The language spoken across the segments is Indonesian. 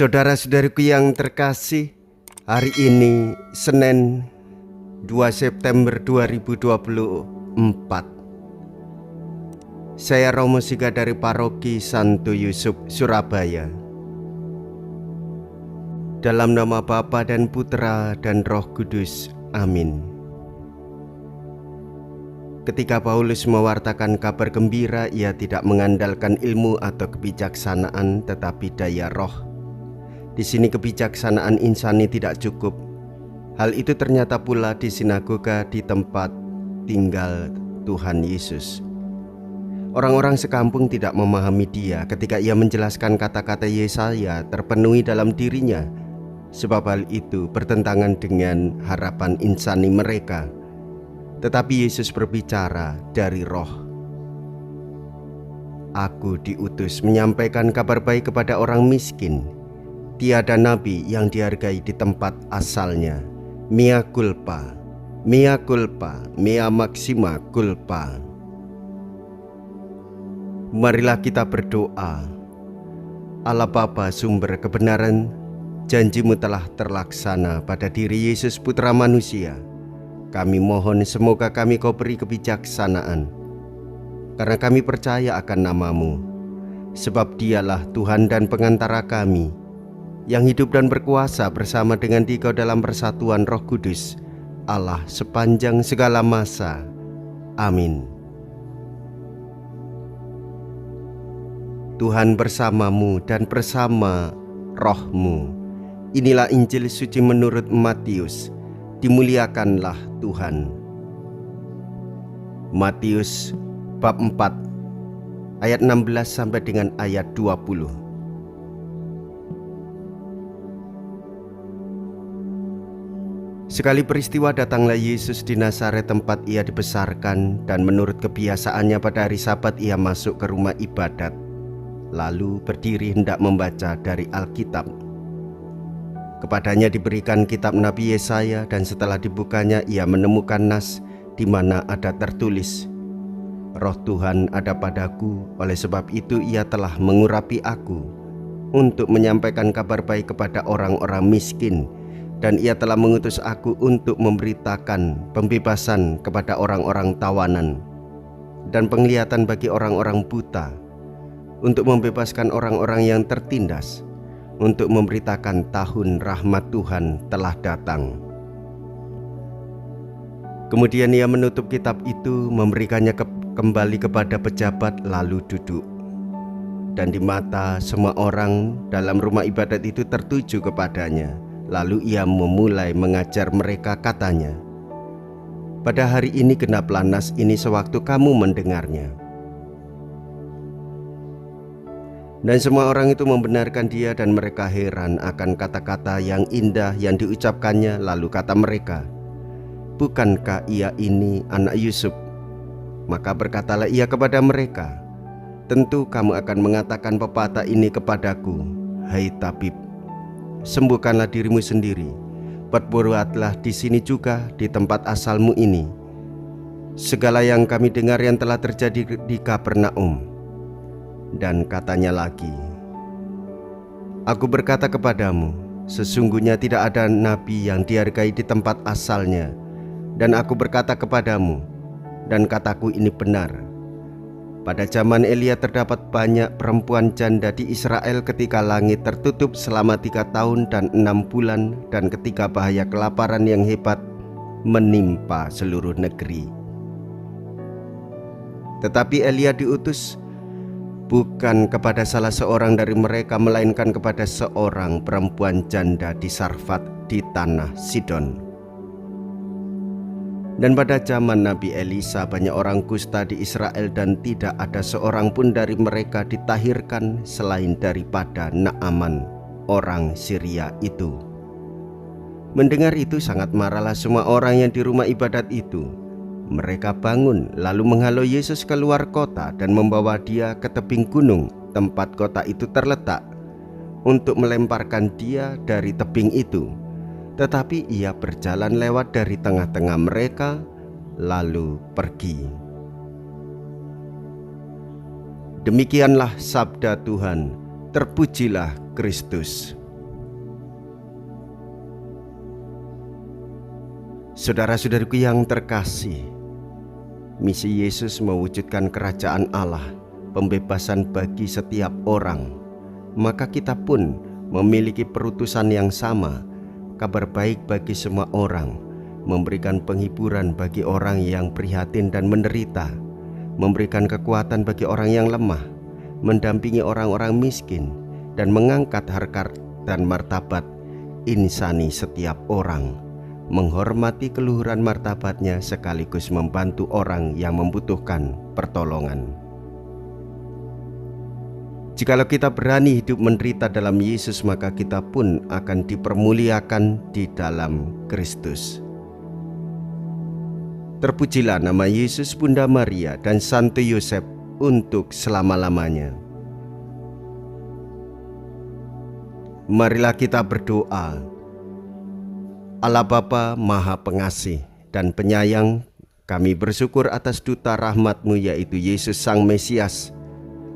Saudara-saudariku yang terkasih, hari ini Senin 2 September 2024. Saya Romo Siga dari Paroki Santo Yusuf, Surabaya. Dalam nama Bapa dan Putra dan Roh Kudus. Amin. Ketika Paulus mewartakan kabar gembira, ia tidak mengandalkan ilmu atau kebijaksanaan, tetapi daya roh. Di sini kebijaksanaan insani tidak cukup. Hal itu ternyata pula di sinagoga, di tempat tinggal Tuhan Yesus. Orang-orang sekampung tidak memahami dia ketika ia menjelaskan kata-kata Yesaya terpenuhi dalam dirinya, sebab hal itu bertentangan dengan harapan insani mereka. Tetapi Yesus berbicara dari roh. Aku diutus menyampaikan kabar baik kepada orang miskin. Tiada nabi yang dihargai di tempat asalnya. Mea culpa, mea culpa, mea maxima culpa. Marilah kita berdoa. Allah Bapa, sumber kebenaran, janjimu telah terlaksana pada diri Yesus Putra Manusia. Kami mohon semoga kami Kau beri kebijaksanaan, karena kami percaya akan nama-Mu, sebab Dialah Tuhan dan pengantara kami, yang hidup dan berkuasa bersama dengan Dikau dalam persatuan Roh Kudus, Allah sepanjang segala masa. Amin. Tuhan bersamamu dan bersama rohmu. Inilah Injil suci menurut Matius. Dimuliakanlah Tuhan. Matius bab 4 ayat 16 sampai dengan ayat 20. Sekali peristiwa datanglah Yesus di Nazaret tempat ia dibesarkan, dan menurut kebiasaannya pada hari Sabat ia masuk ke rumah ibadat, lalu berdiri hendak membaca dari Alkitab. Kepadanya diberikan kitab Nabi Yesaya, dan setelah dibukanya ia menemukan nas di mana ada tertulis, Roh Tuhan ada padaku, oleh sebab itu ia telah mengurapi aku untuk menyampaikan kabar baik kepada orang-orang miskin, dan ia telah mengutus aku untuk memberitakan pembebasan kepada orang-orang tawanan dan penglihatan bagi orang-orang buta, untuk membebaskan orang-orang yang tertindas, untuk memberitakan tahun rahmat Tuhan telah datang. Kemudian ia menutup kitab itu, memberikannya kembali kepada pejabat, lalu duduk. Dan di mata semua orang dalam rumah ibadat itu tertuju kepadanya. Lalu ia memulai mengajar mereka, katanya, pada hari ini genaplah nas ini sewaktu kamu mendengarnya. Dan semua orang itu membenarkan dia, dan mereka heran akan kata-kata yang indah yang diucapkannya. Lalu kata mereka, bukankah ia ini anak Yusuf? Maka berkatalah ia kepada mereka, tentu kamu akan mengatakan pepatah ini kepadaku, hai tabib, sembuhkanlah dirimu sendiri, berbuatlah di sini juga di tempat asalmu ini. Segala yang kami dengar yang telah terjadi di Kapernaum. Dan katanya lagi, aku berkata kepadamu, sesungguhnya tidak ada nabi yang dihargai di tempat asalnya. Dan aku berkata kepadamu, dan kataku ini benar, pada zaman Elia terdapat banyak perempuan janda di Israel ketika langit tertutup selama 3 tahun dan 6 bulan, dan ketika bahaya kelaparan yang hebat menimpa seluruh negeri. Tetapi Elia diutus bukan kepada salah seorang dari mereka, melainkan kepada seorang perempuan janda di Sarfat di tanah Sidon. Dan pada zaman Nabi Elisa banyak orang kusta di Israel, dan tidak ada seorang pun dari mereka ditahirkan selain daripada Naaman orang Syria itu. Mendengar itu sangat marahlah semua orang yang di rumah ibadat itu. Mereka bangun lalu menghalau Yesus keluar kota dan membawa dia ke tebing gunung tempat kota itu terletak, untuk melemparkan dia dari tebing itu. Tetapi ia berjalan lewat dari tengah-tengah mereka, lalu pergi. Demikianlah sabda Tuhan. Terpujilah Kristus. Saudara-saudariku yang terkasih, misi Yesus mewujudkan kerajaan Allah, pembebasan bagi setiap orang. Maka kita pun memiliki perutusan yang sama, kabar baik bagi semua orang, memberikan penghiburan bagi orang yang prihatin dan menderita, memberikan kekuatan bagi orang yang lemah, mendampingi orang-orang miskin, dan mengangkat harkat dan martabat insani setiap orang, menghormati keluhuran martabatnya sekaligus membantu orang yang membutuhkan pertolongan. Jikalau kita berani hidup menderita dalam Yesus, maka kita pun akan dipermuliakan di dalam Kristus. Terpujilah nama Yesus, Bunda Maria, dan Santo Yosef untuk selama-lamanya. Marilah kita berdoa. Allah Bapa Maha Pengasih dan Penyayang, kami bersyukur atas duta rahmat-Mu yaitu Yesus Sang Mesias.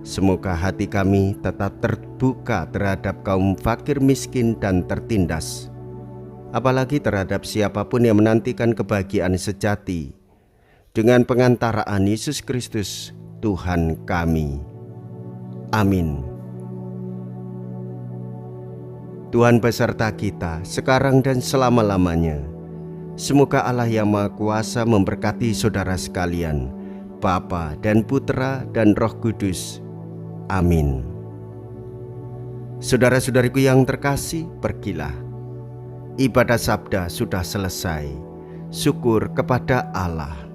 Semoga hati kami tetap terbuka terhadap kaum fakir, miskin, dan tertindas, apalagi terhadap siapapun yang menantikan kebahagiaan sejati, dengan pengantaraan Yesus Kristus Tuhan kami. Amin. Tuhan beserta kita sekarang dan selama-lamanya. Semoga Allah yang Maha Kuasa memberkati saudara sekalian, Bapa dan Putra dan Roh Kudus. Amin. Saudara-saudariku yang terkasih, pergilah. Ibadah sabda sudah selesai. Syukur kepada Allah.